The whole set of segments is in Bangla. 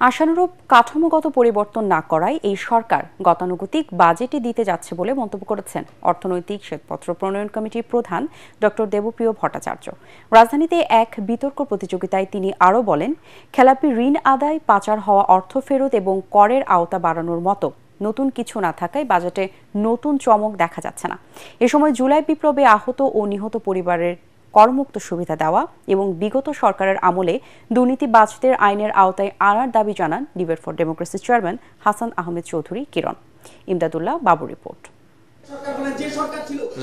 আশানুরূপ কাঠামোগত পরিবর্তন না করায় এই সরকার গতানুগতিক বাজেটই দিতে যাচ্ছে বলে মন্তব্য করেছেন অর্থনৈতিক শ্বেতপত্র প্রণয়ন কমিটির প্রধান ডক্টর দেবপ্রিয় ভট্টাচার্য। রাজধানীতে এক বিতর্ক প্রতিযোগিতায় তিনি আরও বলেন, খেলাপি ঋণ আদায়, পাচার হওয়া অর্থ ফেরত এবং করের আওতা বাড়ানোর মতো নতুন কিছু না থাকায় বাজেটে নতুন চমক দেখা যাচ্ছে না। এ সময় জুলাই বিপ্লবে আহত ও নিহত পরিবারের করমুক্ত সুবিধা দেওয়া এবং বিগত সরকারের আমলে দুর্নীতিবাজদের আইনের আওতায় আনার দাবি জানান debate for democracy chairman Hasan Ahmed Chowdhury Kiran. Imdadullah Babu report.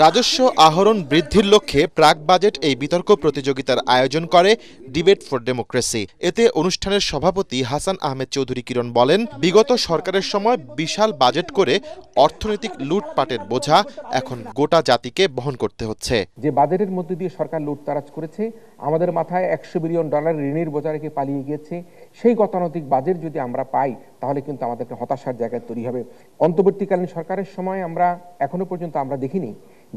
রাজস্ব আহরণ বৃদ্ধির লক্ষ্যে প্রাক বাজেট এই বিতর্ক প্রতিযোগিতার আয়োজন করে ডিবেট ফর ডেমোক্রেসি। এতে অনুষ্ঠানের সভাপতি হাসান আহমেদ চৌধুরী কিরণ বলেন, বিগত সরকারের সময় বিশাল বাজেট করে অর্থনৈতিক লুটপাটের বোঝা এখন গোটা জাতিকে বহন করতে হচ্ছে। যে বাজেটের মধ্যে দিয়ে সরকার লুটতারাজ করেছে, আমাদের মাথায় $100 বিলিয়ন ঋণের বোঝা রেখে পালিয়ে গিয়েছে, সেই গতানুগতিক বাজেট যদি আমরা পাই তাহলে কিন্তু আমাদেরকে হতাশার জায়গায় তৈরি হবে। অন্তর্বর্তীকালীন সরকারের সময় আমরা এখনো পর্যন্ত আমরা দেখিনি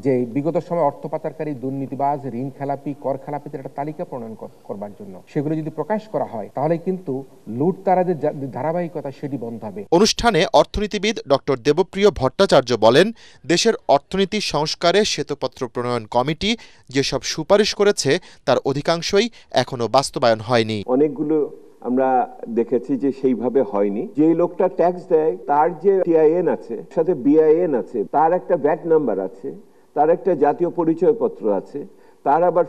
যে বিগত সময় অর্থ পাচারকারী, দুর্নীতিবাজ, ঋণ খেলাপি, কর খেলাপিদের একটা তালিকা প্রণয়ন করবার জন্য সেগুলো যদি প্রকাশ করা হয় তাহলে কিন্তু লুটতারাজের ধারাবাহিকতা সেটি বন্ধ হবে। অনুষ্ঠানে অর্থনীতিবিদ ডক্টর দেবপ্রিয় ভট্টাচার্য বলেন, দেশের অর্থনীতি সংস্কারে শ্বেতপত্র প্রণয়ন কমিটি যেসব সুপারিশ করেছে তার অধিকাংশই এখনো বাস্তবায়ন হয়নি। অনেকগুলো আমরা দেখেছি যে সেইভাবে হয়নি। যে লোকটা ট্যাক্স দেয় তার যে টিআইএন আছে, সাথে বিআইএন আছে, তার একটা ভ্যাট নাম্বার আছে, তার একটা জাতীয় পরিচয়পত্র আছে, তার আবার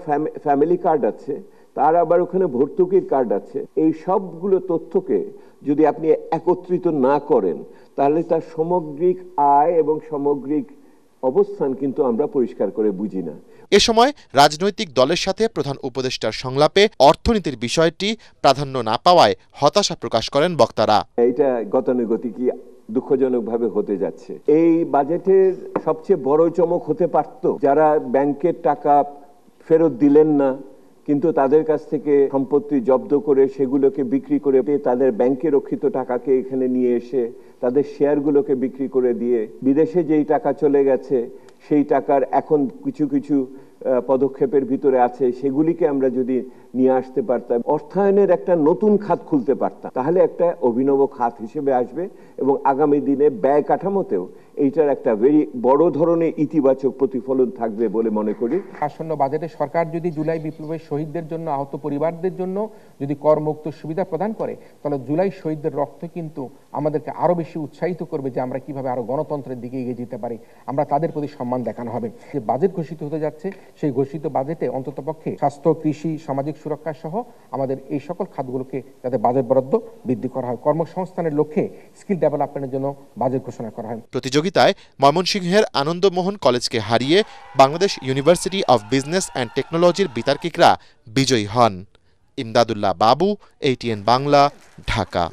ফ্যামিলি কার্ড আছে, তার আবার ওখানে ভর্তুকির কার্ড আছে। এই সবগুলো তথ্যকে যদি আপনি একত্রিত না করেন তাহলে তার সামগ্রিক আয় এবং সামগ্রিক অবস্থান কিন্তু আমরা পরিষ্কার করে বুঝি না। এ সময় রাজনৈতিক দলের সাথে প্রধান উপদেষ্টার সংলাপে অর্থনীতির বিষয়টি প্রাধান্য না পাওয়ায় হতাশা প্রকাশ করেন বক্তারা। এটা গতানুগতিক দুঃখজনকভাবে হতে যাচ্ছে। এই বাজেটের সবচেয়ে বড় চমক হতে পারত যারা ব্যাংকের টাকা ফেরত দিলেন না, কিন্তু তাদের কাছ থেকে সম্পত্তি জব্দ করে সেগুলোকে বিক্রি করে তাদের ব্যাংকে রক্ষিত টাকাকে এখানে নিয়ে এসে তাদের শেয়ারগুলোকে বিক্রি করে দিয়ে বিদেশে যেই টাকা চলে গেছে সেই টাকার এখন কিছু কিছু পদক্ষেপের ভিতরে আছে, সেগুলিকে আমরা যদি নিয়ে আসতে পারতাম, অর্থায়নের একটা নতুন খাত খুলতে পারতাম, তাহলে একটা অভিনব খাত হিসেবে আসবে এবং আগামী দিনে ব্যয় কাঠামোতেও এইটার একটা বড় ধরনের ইতিবাচক প্রতিফলন থাকবে বলে মনে করি। আসন্ন বাজেটে সরকার যদি জুলাই বিপ্লবের শহীদদের জন্য, আহত পরিবারদের জন্য যদি করমুক্ত সুবিধা প্রদান করে তাহলে জুলাই শহীদদের রক্ত কিন্তু আমাদেরকে আরো বেশি উৎসাহিত করবে যে আমরা কিভাবে আরো গণতন্ত্রের দিকে এগিয়ে যেতে পারি। আমরা তাদের প্রতি সম্মান দেখানো হবে। যে বাজেট ঘোষিত হতে যাচ্ছে সেই ঘোষিত বাজেটে অন্ততপক্ষে স্বাস্থ্য, কৃষি, সামাজিক সুরক্ষা সহ আমাদের এই সকল খাতগুলোকে যাতে বাজেট বরাদ্দ বৃদ্ধি করা হয়, কর্মসংস্থানের লক্ষ্যে স্কিল ডেভেলপমেন্টের জন্য বাজেট ঘোষণা করা হয়। প্রতিযোগিতায় ময়মনসিংহের আনন্দমোহন কলেজকে হারিয়ে Bangladesh university of business and টেকনোলজির বিতার্কিকরা বিজয়ী হন। ইমদাদুল্লাহ বাবু, ATN বাংলা, ঢাকা।